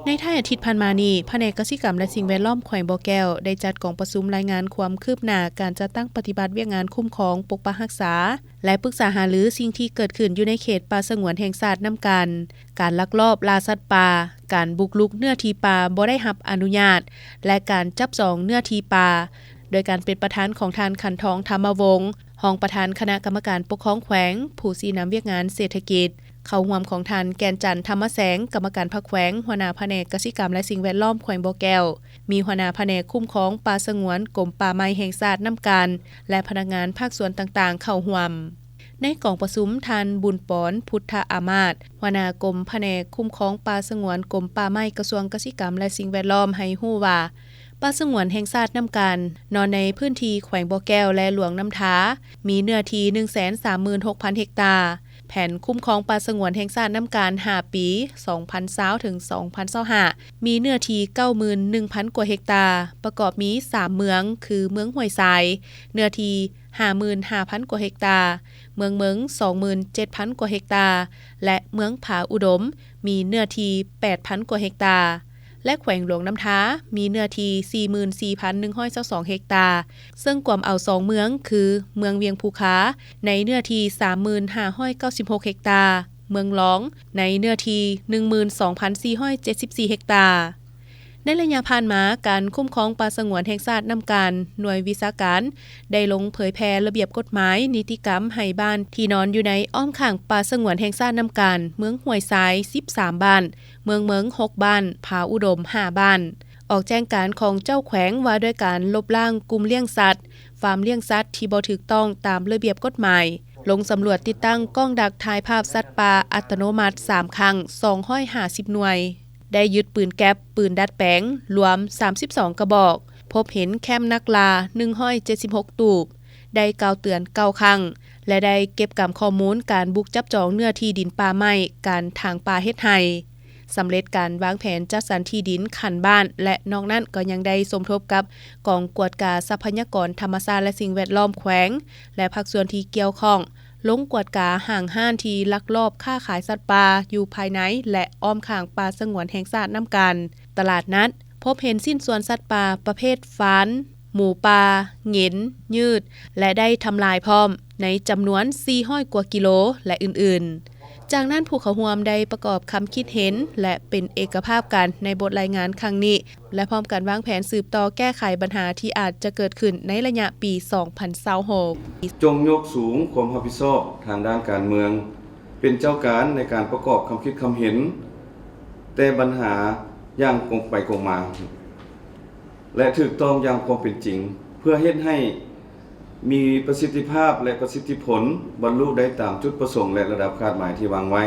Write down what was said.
ในท้ายอาทิตย์ผ่านมานี้แผนกเกษตรกรรมและสิ่งแวดล้อมแขวงบ่อแก้วได้จัดกองประชุมรายงานความคืบหน้าการจัดตั้งปฏิบัติเวียกงานคุ้มครองปกปักรักษาและปรึกษาหารือสิ่งที่เกิดขึ้นอยู่ในเขตป่าสงวนแห่งชาตินำกันการลักลอบล่าสัตว์ป่าการบุกรุกเนื้อที่ป่าบ่ได้รับอนุญาตและการจับจองเนื้อที่ป่าโดยการเป็นประธานของท่านขันทองธรรมวงศ์รองประธานคณะกรรมการปกครองแขวงผู้ชี้นำเวียกงานเศรษฐกิจเข้าร่วมของท่านแกนจันทร์ธรรมแสงกรรมการภาคแขวงหัวหน้าแผนกเกษตรกรรมและสิ่งแวดล้อมแขวงบ่อแก้วมีหัวหน้าแผนกคุ้มครองป่าสงวนกรมป่าไม้แห่งชาตินำกันและพนักงานภาคส่วนต่างๆเข้าร่วมในกองประชุมท่านบุญปอนพุทธอามาตย์หัวหน้ากรมแผนกคุ้มครองป่าสงวนกรมป่าไม้กระทรวงเกษตรกรรมและสิ่งแวดล้อมให้ฮู้ว่าป่าสงวนแห่งชาตินำกันนอนในพื้นที่แขวงบ่อแก้วและหลวงน้ำท้ามีเนื้อที่ 136,000 เฮกตาร์แผนคุ้มครองป่าสงวนแห่งชาตินำการ5 ปี 2020 ถึง 2025 มีเนื้อที่ 91,000 กว่าเฮกตาร์ประกอบมี 3 เมืองคือเมืองห้วยทรายเนื้อที่ 55,000 กว่าเฮกตาร์เมือง 27,000 กว่าเฮกตาร์และเมืองผาอุดมมีเนื้อที่ 8,000 กว่าเฮกตาร์และแขวงหลวงน้ำท้ามีเนื้อที่ 44,122 เฮกตาร์ซึ่งกวมเอา2เมืองคือเมืองเวียงภูคาในเนื้อที่ 3,596 เฮกตาร์เมืองร้องในเนื้อที่ 12,474 เฮกตาร์ในระยะผ่านมาการคุ้มครองป่าสงวนแห่งชาตินำการหน่วยวิชาการได้ลงเผยแพร่ระเบียบกฎหมายนิติกรรมให้บ้านที่นอนอยู่ในอ้อมข้างป่าสงวนแห่งชาตินำการเมืองห้วยทราย13บ้านเมือง6บ้านผาอุดม5บ้านออกแจ้งการของเจ้าแขวงว่าด้วยการลบล้างกลุ่มเลี้ยงสัตว์ฟาร์มเลี้ยงสัตว์ที่บ่ถูกต้องตามระเบียบกฎหมายลงสำรวจติดตั้งกล้องดักถ่ายภาพสัตว์ป่าอัตโนมัติ3ครั้ง250หน่วยได้ยึดปืนแก๊ปปืนดัดแปลงรวม32กระบอกพบเห็นแคมป์นักล่า176ตูบได้กล่าวเตือน9ครั้งและได้เก็บกำข้อมูลการบุกจับจองเนื้อที่ดินป่าไม้การถางป่าเฮ็ดไร่สำเร็จการวางแผนจัดสรรที่ดินคันบ้านและนอกนั้นก็ยังได้สมทบกับกองกวดกาทรัพยากรธรรมชาติและสิ่งแวดล้อมแขวงและภาคส่วนที่เกี่ยวข้องลงกวดกาห่างห้านที่ลักลอบค้าขายสัตว์ป่าอยู่ภายในและอ้อมข้างป่าสงวนแห่งชาตินำกันตลาดนัดพบเห็นสิ้นส่วนสัตว์ป่าประเภทฟ้านหมูป่าเหงินยืดและได้ทำลายพร้อมในจำนวน400กว่ากิโลและอื่นๆจากนั้นผู้เข้าร่วมได้ประกอบคำคิดเห็นและเป็นเอกภาพกันในบทรายงานครั้งนี้และพร้อมกันวางแผนสืบต่อแก้ไขปัญหาที่อาจจะเกิดขึ้นในระยะปี 2026 จงยกสูงความรับผิดชอบทางด้านการเมืองเป็นเจ้าการในการประกอบคำคิดคำเห็นแต่ปัญหาอย่างกงไปกงมาและถูกต้องอย่างความเป็นจริงเพื่อเฮ็ดให้มีประสิทธิภาพและประสิทธิผลบรรลุได้ตามจุดประสงค์และระดับคาดหมายที่วางไว้